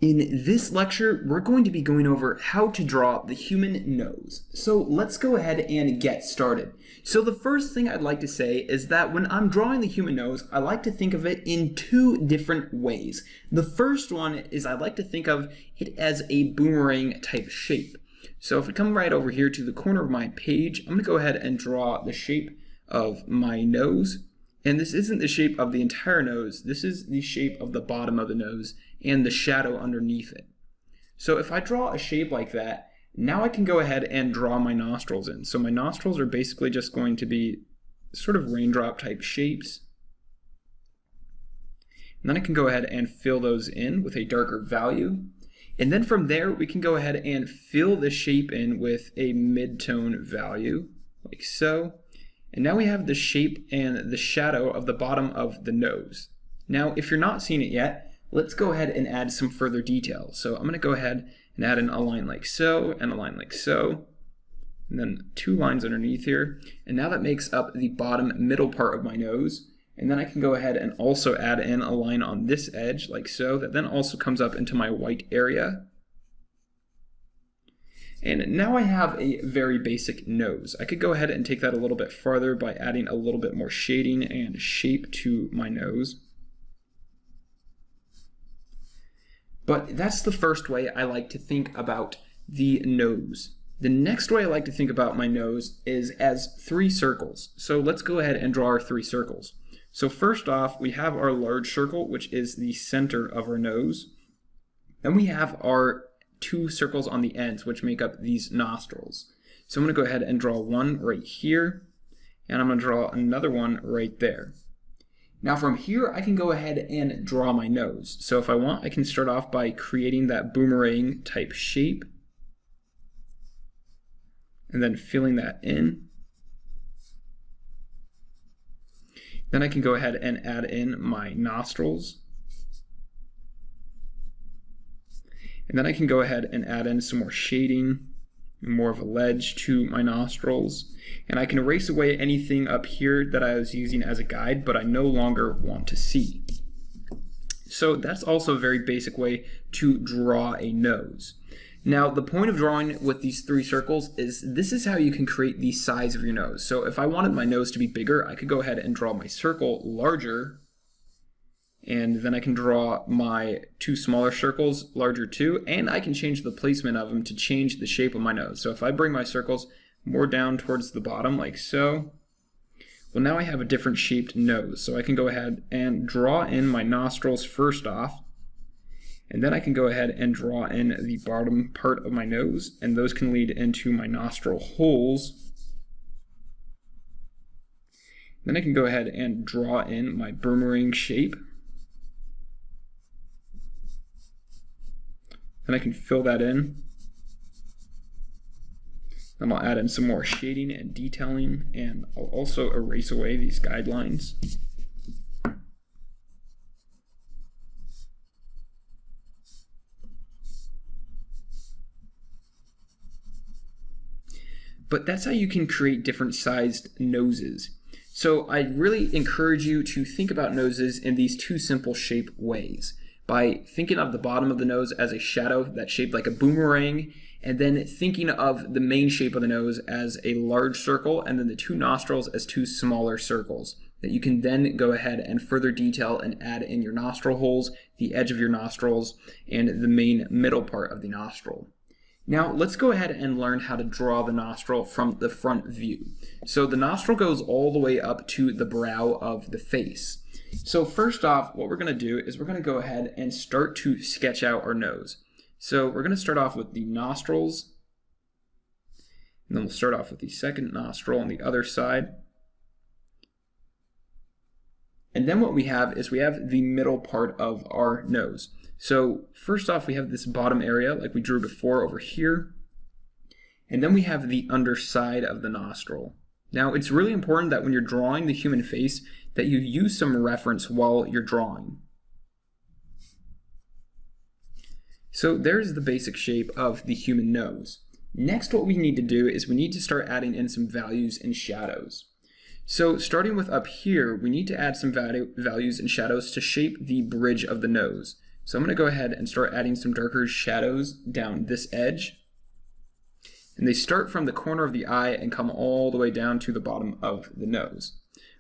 In this lecture, we're going to be going over how to draw the human nose. So let's go ahead and get started. So the first thing I'd like to say is that when I'm drawing the human nose, I like to think of it in two different ways. The first one is I like to think of it as a boomerang type shape. So if we come right over here to the corner of my page, I'm going to go ahead and draw the shape of my nose. And this isn't the shape of the entire nose, this is the shape of the bottom of the nose and the shadow underneath it. So if I draw a shape like that, now I can go ahead and draw my nostrils in. So my nostrils are basically just going to be sort of raindrop type shapes. And then I can go ahead and fill those in with a darker value. And then from there, we can go ahead and fill the shape in with a mid-tone value, like so. And now we have the shape and the shadow of the bottom of the nose. Now, if you're not seeing it yet, let's go ahead and add some further detail. So I'm going to go ahead and add in a line like so, and a line like so, and then two lines underneath here. And now that makes up the bottom middle part of my nose. And then I can go ahead and also add in a line on this edge like so, that then also comes up into my white area. And now I have a very basic nose. I could go ahead and take that a little bit farther by adding a little bit more shading and shape to my nose. But that's the first way I like to think about the nose. The next way I like to think about my nose is as three circles. So let's go ahead and draw our three circles. So first off, we have our large circle, which is the center of our nose. Then we have our two circles on the ends, which make up these nostrils. So I'm going to go ahead and draw one right here, and I'm going to draw another one right there. Now from here, I can go ahead and draw my nose. So if I want, I can start off by creating that boomerang type shape, and then filling that in. Then I can go ahead and add in my nostrils. And then I can go ahead and add in some more shading, more of a ledge to my nostrils. And I can erase away anything up here that I was using as a guide, but I no longer want to see. So that's also a very basic way to draw a nose. Now, the point of drawing with these three circles is this is how you can create the size of your nose. So if I wanted my nose to be bigger, I could go ahead and draw my circle larger. And then I can draw my two smaller circles larger too, and I can change the placement of them to change the shape of my nose. So if I bring my circles more down towards the bottom like so, well, now I have a different shaped nose. So I can go ahead and draw in my nostrils first off, and then I can go ahead and draw in the bottom part of my nose, and those can lead into my nostril holes. Then I can go ahead and draw in my boomerang shape. And I can fill that in. Then I'll add in some more shading and detailing, and I'll also erase away these guidelines. But that's how you can create different sized noses. So I really encourage you to think about noses in these two simple shape ways. By thinking of the bottom of the nose as a shadow that's shaped like a boomerang, and then thinking of the main shape of the nose as a large circle, and then the two nostrils as two smaller circles that you can then go ahead and further detail and add in your nostril holes, the edge of your nostrils, and the main middle part of the nostril. Now let's go ahead and learn how to draw the nostril from the front view. So the nostril goes all the way up to the brow of the face. So first off, what we're going to do is we're going to go ahead and start to sketch out our nose. So we're going to start off with the nostrils, and then we'll start off with the second nostril on the other side. And then what we have is we have the middle part of our nose. So first off, we have this bottom area like we drew before over here. And then we have the underside of the nostril. Now, it's really important that when you're drawing the human face that you use some reference while you're drawing. So there's the basic shape of the human nose. Next, what we need to do is we need to start adding in some values and shadows. So starting with up here, we need to add some values and shadows to shape the bridge of the nose. So I'm going to go ahead and start adding some darker shadows down this edge. And they start from the corner of the eye and come all the way down to the bottom of the nose,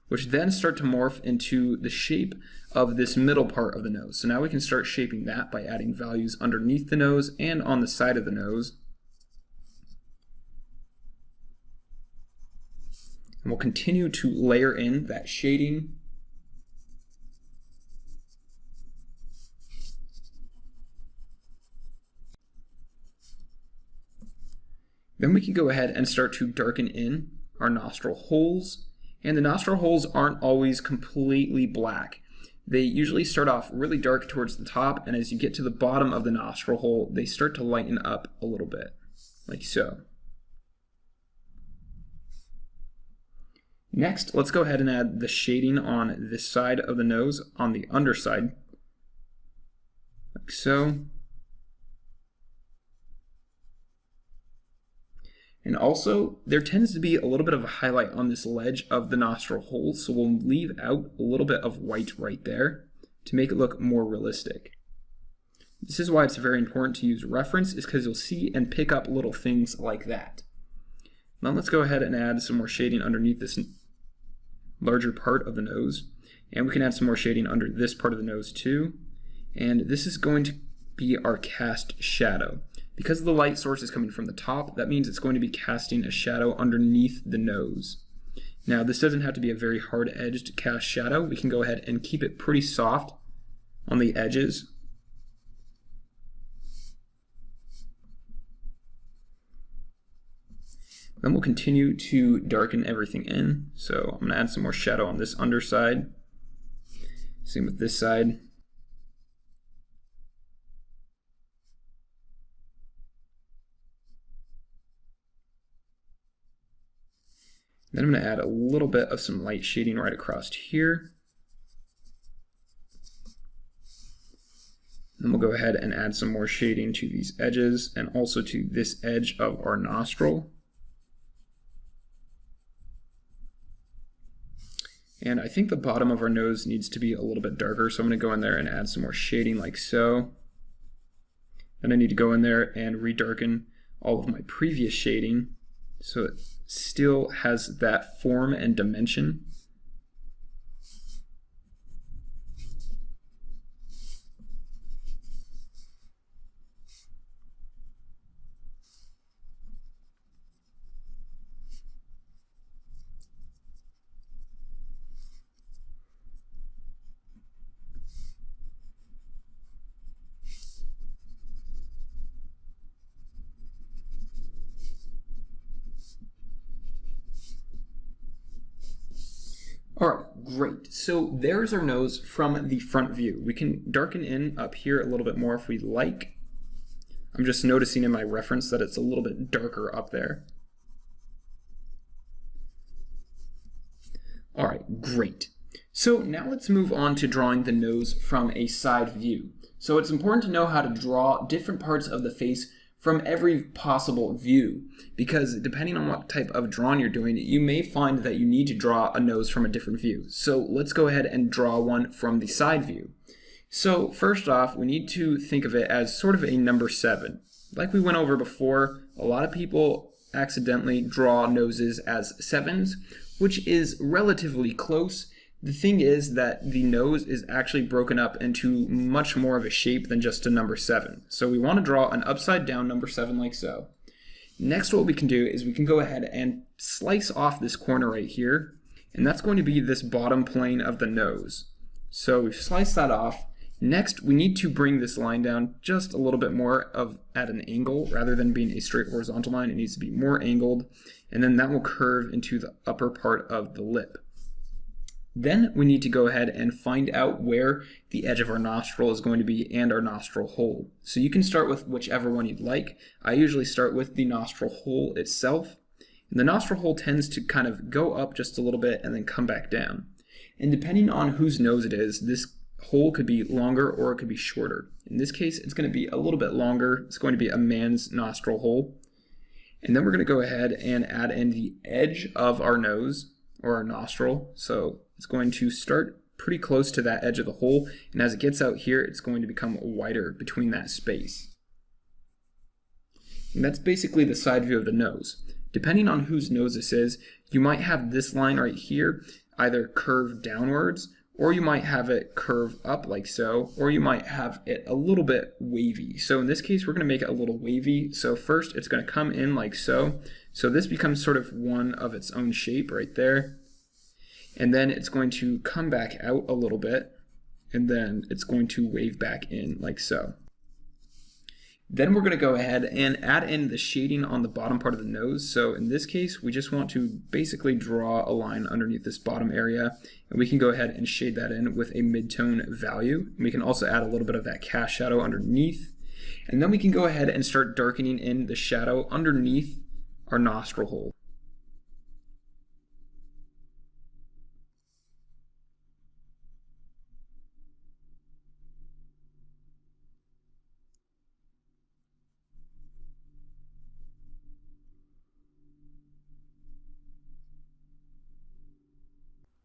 which then start to morph into the shape of this middle part of the nose. So now we can start shaping that by adding values underneath the nose and on the side of the nose. And we'll continue to layer in that shading. Then we can go ahead and start to darken in our nostril holes. And the nostril holes aren't always completely black. They usually start off really dark towards the top, and as you get to the bottom of the nostril hole, they start to lighten up a little bit, like so. Next, let's go ahead and add the shading on this side of the nose, on the underside, like so. And also, there tends to be a little bit of a highlight on this ledge of the nostril hole, so we'll leave out a little bit of white right there to make it look more realistic. This is why it's very important to use reference, is because you'll see and pick up little things like that. Now let's go ahead and add some more shading underneath this larger part of the nose, and we can add some more shading under this part of the nose too. And this is going to be our cast shadow. Because the light source is coming from the top, that means it's going to be casting a shadow underneath the nose. Now this doesn't have to be a very hard edged cast shadow. We can go ahead and keep it pretty soft on the edges. Then we'll continue to darken everything in. So I'm going to add some more shadow on this underside. Same with this side. Then I'm going to add a little bit of some light shading right across here. Then we'll go ahead and add some more shading to these edges and also to this edge of our nostril. And I think the bottom of our nose needs to be a little bit darker, so I'm going to go in there and add some more shading like so. Then I need to go in there and redarken all of my previous shading so it still has that form and dimension. All right, great. So there's our nose from the front view. We can darken in up here a little bit more if we like. I'm just noticing in my reference that it's a little bit darker up there. All right, great. So now let's move on to drawing the nose from a side view. So it's important to know how to draw different parts of the face from every possible view, because depending on what type of drawing you're doing, you may find that you need to draw a nose from a different view. So let's go ahead and draw one from the side view. So first off, we need to think of it as sort of a number 7. Like we went over before, a lot of people accidentally draw noses as 7s, which is relatively close. The thing is that the nose is actually broken up into much more of a shape than just a number 7. So we want to draw an upside down number 7 like so. Next, what we can do is we can go ahead and slice off this corner right here, and that's going to be this bottom plane of the nose. So we've sliced that off. Next, we need to bring this line down just a little bit more at an angle. Rather than being a straight horizontal line, it needs to be more angled, and then that will curve into the upper part of the lip. Then we need to go ahead and find out where the edge of our nostril is going to be and our nostril hole. So you can start with whichever one you'd like. I usually start with the nostril hole itself. And the nostril hole tends to kind of go up just a little bit and then come back down. And depending on whose nose it is, this hole could be longer or it could be shorter. In this case, it's going to be a little bit longer. It's going to be a man's nostril hole. And then we're going to go ahead and add in the edge of our nose or our nostril. So it's going to start pretty close to that edge of the hole, and as it gets out here, it's going to become wider between that space. And that's basically the side view of the nose. Depending on whose nose this is, you might have this line right here either curve downwards, or you might have it curve up like so, or you might have it a little bit wavy. So in this case, we're going to make it a little wavy. So first, it's going to come in like so. So this becomes sort of one of its own shape right there. And then it's going to come back out a little bit, and then it's going to wave back in like so. Then we're going to go ahead and add in the shading on the bottom part of the nose. So in this case, we just want to basically draw a line underneath this bottom area, and we can go ahead and shade that in with a midtone value. We can also add a little bit of that cast shadow underneath, and then we can go ahead and start darkening in the shadow underneath our nostril hole.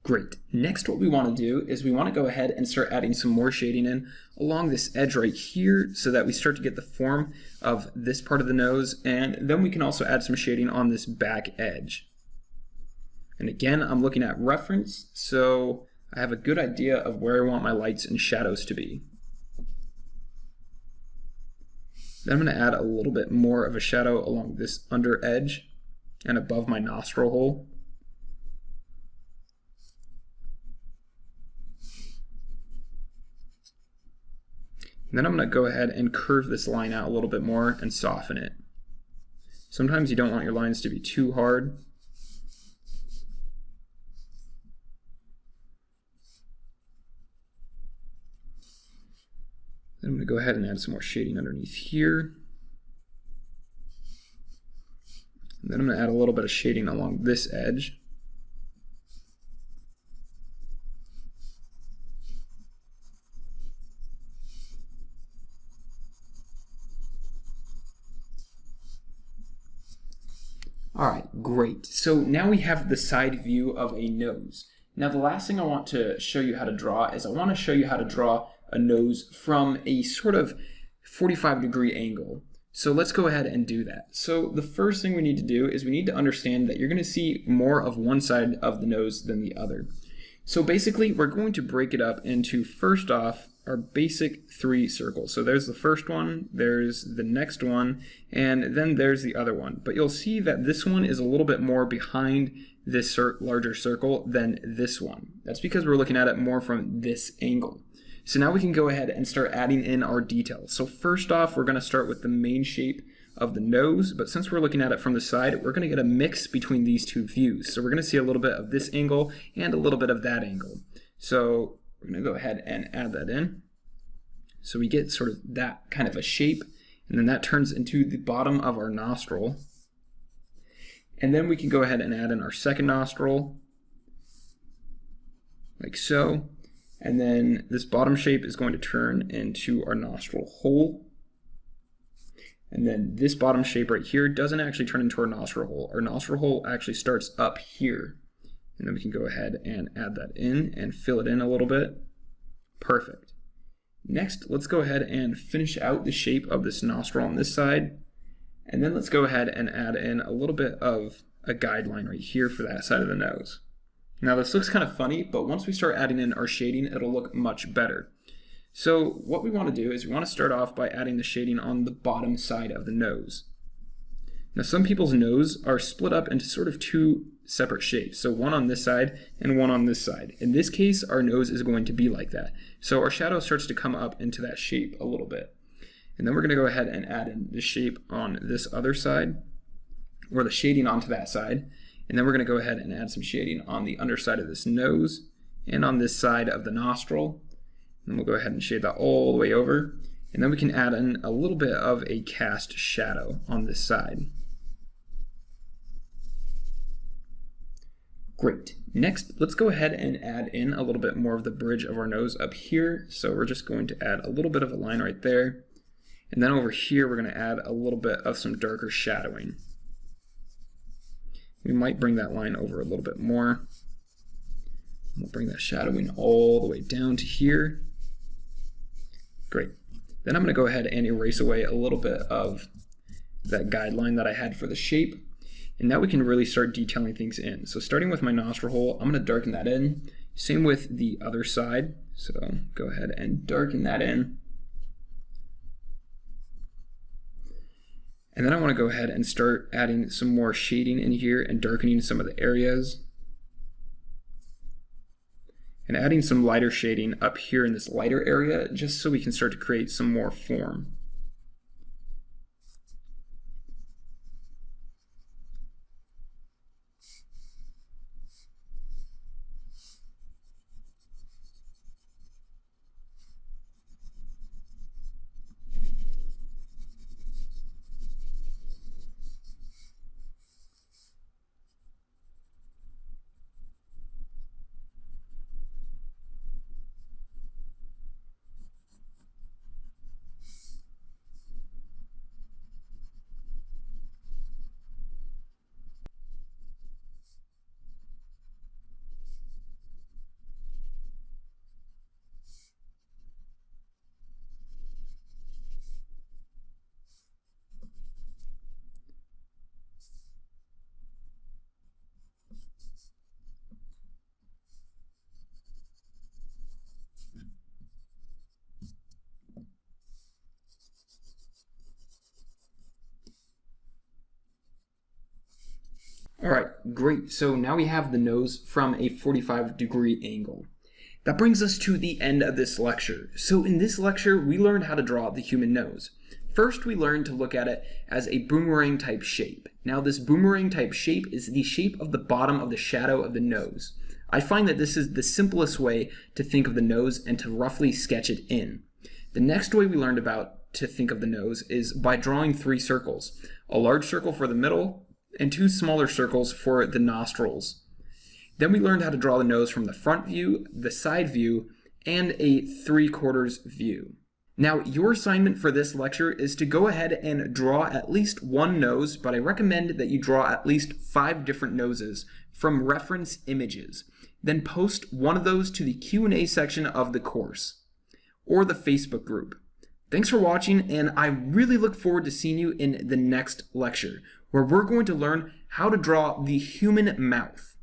Great. Next, what we want to do is we want to go ahead and start adding some more shading in along this edge right here so that we start to get the form of this part of the nose, and then we can also add some shading on this back edge. And again, I'm looking at reference, so I have a good idea of where I want my lights and shadows to be. Then I'm going to add a little bit more of a shadow along this under edge and above my nostril hole. And then I'm going to go ahead and curve this line out a little bit more and soften it. Sometimes you don't want your lines to be too hard. Then I'm going to go ahead and add some more shading underneath here. And then I'm going to add a little bit of shading along this edge. All right, great. So now we have the side view of a nose. Now the last thing I want to show you how to draw is I want to show you how to draw a nose from a sort of 45-degree angle. So let's go ahead and do that. So the first thing we need to do is we need to understand that you're going to see more of one side of the nose than the other. So basically, we're going to break it up into, first off, our basic 3 circles. So there's the first one, there's the next one, and then there's the other one. But you'll see that this one is a little bit more behind this larger circle than this one. That's because we're looking at it more from this angle. So now we can go ahead and start adding in our details. So first off, we're going to start with the main shape of the nose, but since we're looking at it from the side, we're going to get a mix between these two views. So we're going to see a little bit of this angle and a little bit of that angle. So we're going to go ahead and add that in. So we get sort of that kind of a shape, and then that turns into the bottom of our nostril. And then we can go ahead and add in our second nostril, like so. And then this bottom shape is going to turn into our nostril hole. And then this bottom shape right here doesn't actually turn into our nostril hole. Our nostril hole actually starts up here. And then we can go ahead and add that in and fill it in a little bit. Perfect. Next, let's go ahead and finish out the shape of this nostril on this side. And then let's go ahead and add in a little bit of a guideline right here for that side of the nose. Now this looks kind of funny, but once we start adding in our shading, it'll look much better. So what we want to do is we want to start off by adding the shading on the bottom side of the nose. Now some people's nose are split up into sort of 2 separate shapes. So one on this side and one on this side. In this case, our nose is going to be like that. So our shadow starts to come up into that shape a little bit. And then we're going to go ahead and add in the shape on this other side, or the shading onto that side. And then we're going to go ahead and add some shading on the underside of this nose and on this side of the nostril. And we'll go ahead and shade that all the way over. And then we can add in a little bit of a cast shadow on this side. Great. Next, let's go ahead and add in a little bit more of the bridge of our nose up here. So we're just going to add a little bit of a line right there. And then over here, we're going to add a little bit of some darker shadowing. We might bring that line over a little bit more, We'll bring that shadowing all the way down to here. Great. Then I'm going to go ahead and erase away a little bit of that guideline that I had for the shape. And now we can really start detailing things in. So starting with my nostril hole, I'm going to darken that in. Same with the other side. So go ahead and darken that in. And then I want to go ahead and start adding some more shading in here and darkening some of the areas. And adding some lighter shading up here in this lighter area, just so we can start to create some more form. All right, great. So now we have the nose from a 45-degree angle. That brings us to the end of this lecture. So in this lecture, we learned how to draw the human nose. First, we learned to look at it as a boomerang type shape. Now this boomerang type shape is the shape of the bottom of the shadow of the nose. I find that this is the simplest way to think of the nose and to roughly sketch it in. The next way we learned about to think of the nose is by drawing 3 circles. A large circle for the middle, and 2 smaller circles for the nostrils. Then we learned how to draw the nose from the front view, the side view, and a 3/4 view. Now, your assignment for this lecture is to go ahead and draw at least one nose, but I recommend that you draw at least 5 different noses from reference images. Then post one of those to the Q&A section of the course, or the Facebook group. Thanks for watching, and I really look forward to seeing you in the next lecture, where we're going to learn how to draw the human mouth.